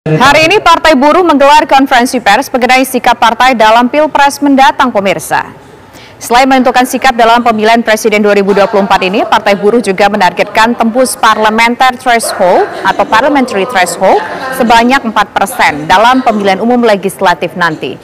Hari ini Partai Buruh menggelar konferensi pers mengenai sikap partai dalam Pilpres mendatang, pemirsa. Selain menentukan sikap dalam pemilihan Presiden 2024 ini, Partai Buruh juga menargetkan tembus parliamentary threshold atau parliamentary threshold sebanyak 4% dalam pemilihan umum legislatif nanti.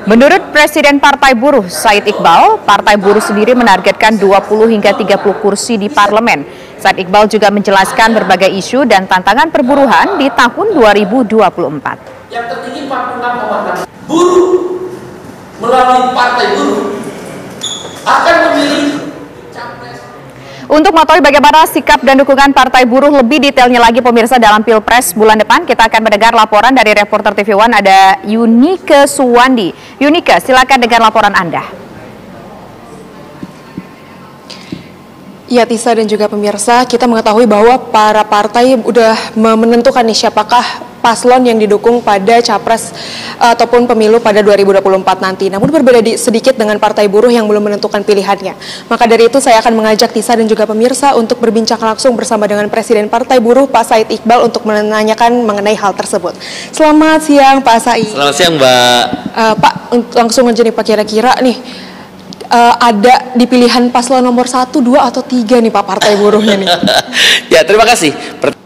Menurut Presiden Partai Buruh, Said Iqbal, Partai Buruh sendiri menargetkan 20 hingga 30 kursi di parlemen. Said Iqbal juga menjelaskan berbagai isu dan tantangan perburuhan di tahun 2024. Yang tertinggi 46,6. Buruh melalui Partai Buruh akan memilih capres. Untuk mengetahui bagaimana sikap dan dukungan Partai Buruh lebih detailnya lagi, pemirsa, dalam Pilpres bulan depan, kita akan mendengar laporan dari reporter TV One, ada Yunike Suwandi. Yunike, silakan dengan laporan Anda. Ya, Tisa dan juga pemirsa, kita mengetahui bahwa para partai sudah menentukan nih siapakah paslon yang didukung pada capres ataupun pemilu pada 2024 nanti. Namun berbeda sedikit dengan Partai Buruh yang belum menentukan pilihannya. Maka dari itu saya akan mengajak Tisa dan juga pemirsa untuk berbincang langsung bersama dengan Presiden Partai Buruh, Pak Said Iqbal, untuk menanyakan mengenai hal tersebut. Selamat siang, Pak Said. Selamat siang, Mbak. Pak, langsung aja nih Pak, kira-kira nih ada di pilihan paslon nomor 1, 2, atau 3 nih Pak Partai Buruhnya nih? Ya, terima kasih.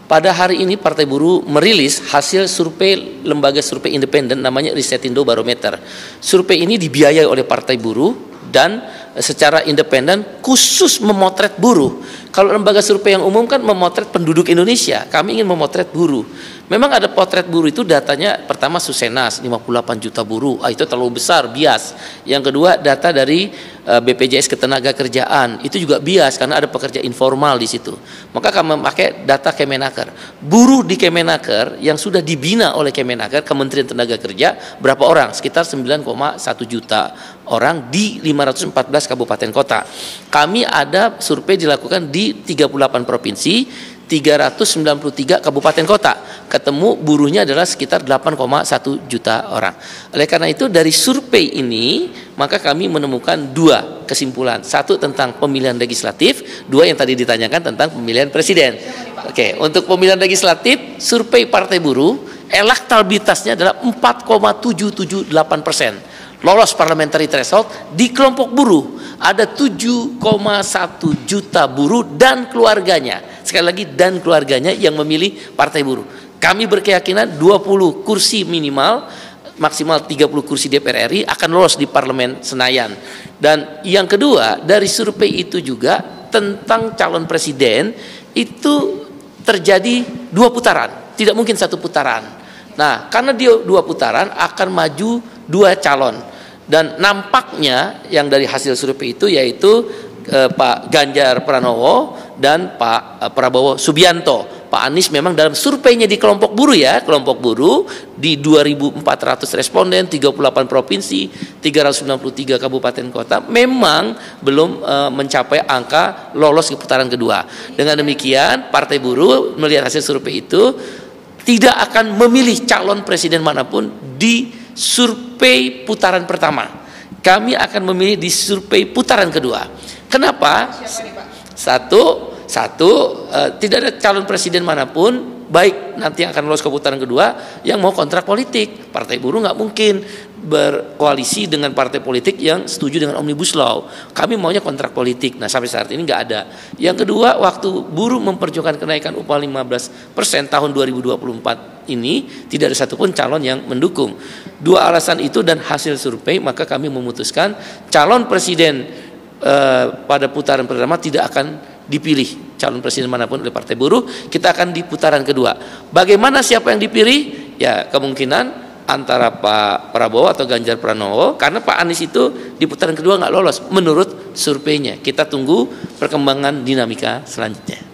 Pada hari ini Partai Buruh merilis hasil survei lembaga survei independen namanya Risetindo Barometer. Survei ini dibiayai oleh Partai Buruh dan secara independen khusus memotret buruh. Kalau lembaga survei yang umum kan memotret penduduk Indonesia, kami ingin memotret buruh. Memang ada potret buruh itu, datanya pertama Susenas 58 juta buruh, itu terlalu besar, bias. Yang kedua data dari BPJS Ketenagakerjaan, itu juga bias karena ada pekerja informal di situ. Maka kami memakai data Kemenaker. Buruh di Kemenaker yang sudah dibina oleh Kemenaker, Kementerian Tenaga Kerja, berapa orang? Sekitar 9,1 juta orang di 514 kabupaten kota. Kami ada survei dilakukan di 38 provinsi, 393 kabupaten kota. Ketemu buruhnya adalah sekitar 8,1 juta orang. Oleh karena itu dari survei ini maka kami menemukan dua kesimpulan. Satu tentang pemilihan legislatif, dua yang tadi ditanyakan tentang pemilihan presiden. Oke, untuk pemilihan legislatif survei Partai Buruh elektabilitasnya adalah 4,778%. Lolos parliamentary threshold. Di kelompok buruh ada 7,1 juta buruh dan keluarganya. Sekali lagi, dan keluarganya yang memilih Partai Buruh. Kami berkeyakinan 20 kursi minimal, maksimal 30 kursi DPR RI akan lolos di Parlemen Senayan. Dan yang kedua, dari survei itu juga tentang calon presiden itu terjadi 2 putaran, tidak mungkin 1 putaran. Nah, karena dia 2 putaran akan maju 2 calon. Dan nampaknya yang dari hasil survei itu yaitu Pak Ganjar Pranowo dan Pak Prabowo Subianto. Pak Anies memang dalam surveinya di kelompok buruh, ya, kelompok buruh di 2.400 responden, 38 provinsi, 393 kabupaten kota, memang belum mencapai angka lolos ke putaran kedua. Dengan demikian Partai Buruh melihat hasil survei itu tidak akan memilih calon presiden manapun di survei putaran pertama. Kami akan memilih di survei putaran kedua. Kenapa? Satu, tidak ada calon presiden manapun baik nanti yang akan lolos ke putaran kedua yang mau kontrak politik. Partai Buruh nggak mungkin berkoalisi dengan partai politik yang setuju dengan Omnibus Law. Kami maunya kontrak politik. Nah, sampai saat ini nggak ada. Yang kedua, waktu buruh memperjuangkan kenaikan upah 15% tahun 2024 ini tidak ada satupun calon yang mendukung. 2 alasan itu dan hasil survei, maka kami memutuskan calon presiden pada putaran pertama tidak akan dipilih calon presiden manapun oleh Partai Buruh. Kita akan di putaran kedua. Bagaimana siapa yang dipilih? Ya, kemungkinan antara Pak Prabowo atau Ganjar Pranowo, karena Pak Anies itu di putaran kedua nggak lolos menurut surveinya. Kita tunggu perkembangan dinamika selanjutnya.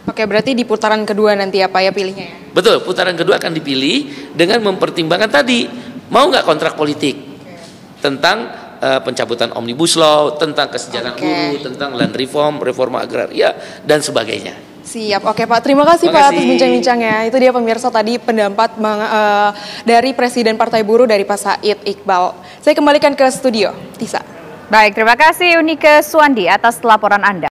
Oke, berarti di putaran kedua nanti apa ya pilihnya ya? Betul, putaran kedua akan dipilih dengan mempertimbangkan tadi mau nggak kontrak politik tentang pencabutan Omnibus Law, tentang kesejahteraan buruh, tentang land reform, reforma agraria, dan sebagainya. Siap, oke Pak. Terima kasih Pak atas bincang-bincangnya. Itu dia pemirsa tadi pendapat dari Presiden Partai Buruh dari Pak Said Iqbal. Saya kembalikan ke studio, Tisa. Baik, terima kasih Yunike Suwandi atas laporan Anda.